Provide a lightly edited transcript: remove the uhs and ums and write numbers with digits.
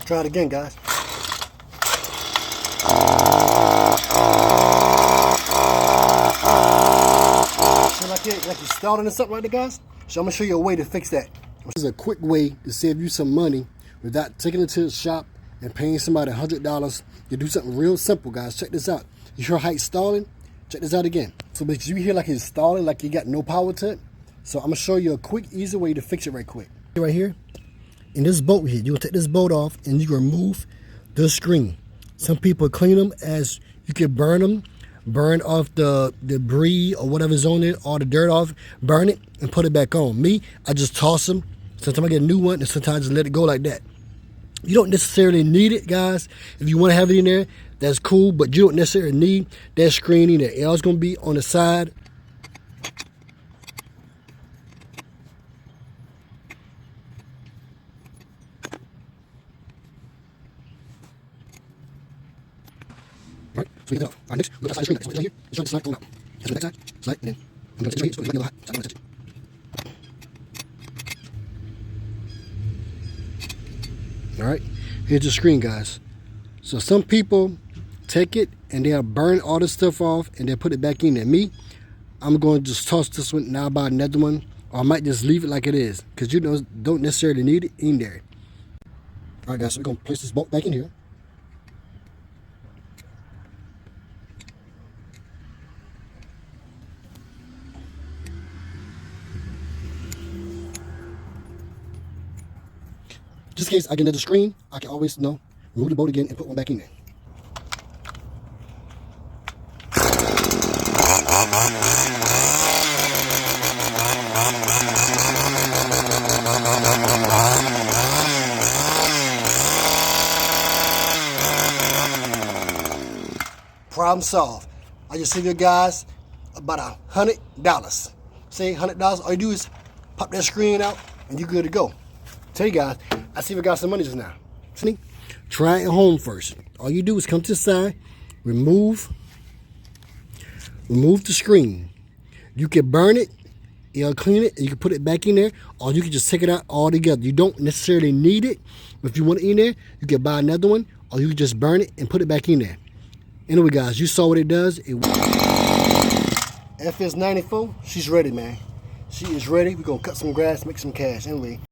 Try it again, guys. So like you're stalling or something like that, guys. So I'm gonna show you a way to fix that. This is a quick way to save you some money without taking it to the shop and paying somebody $100 to do something real simple, guys. Check this out. You hear how it's stalling? Check this out again. So but you hear like it's stalling, like you got no power to it. So I'm gonna show you a quick, easy way to fix it right quick. Right here, in this bolt here, you're gonna take this bolt off and you can remove the screen. Some people clean them as you can burn them, burn off the debris or whatever's on it, all the dirt off, burn it and put it back on. Me, I just toss them. Sometimes I get a new one and sometimes I just let it go like that. You don't necessarily need it, guys. If you want to have it in there, that's cool, but you don't necessarily need that screen in there. It's always going to be on the side. All right, so we get it off. All right, next, look outside the screen. That's what here. Let's try to slide going out. That's the back side, slide, and then I'm going to touch it right here, so it's like a little hot, so I'm going to touch it. All right, here's the screen, guys. So some people take it and they'll burn all this stuff off and they'll put it back in there. Me, I'm going to just toss this one, now buy another one, or I might just leave it like it is because you don't necessarily need it in there. All right, guys, so we're going to place this bolt back in here. Just in case I get another screen, I can always, remove the bolt again and put one back in there. Problem solved. I just saved you guys about $100. Say $100, all you do is pop that screen out and you're good to go. Tell you guys, I see we got some money just now. See? Try it at home first. All you do is come to the side, remove the screen. You can burn it, you'll clean it, and you can put it back in there, or you can just take it out all together. You don't necessarily need it, but if you want it in there, you can buy another one, or you can just burn it and put it back in there. Anyway, guys, you saw what it does. FS94, she's ready, man. She is ready. We're going to cut some grass, make some cash. Anyway.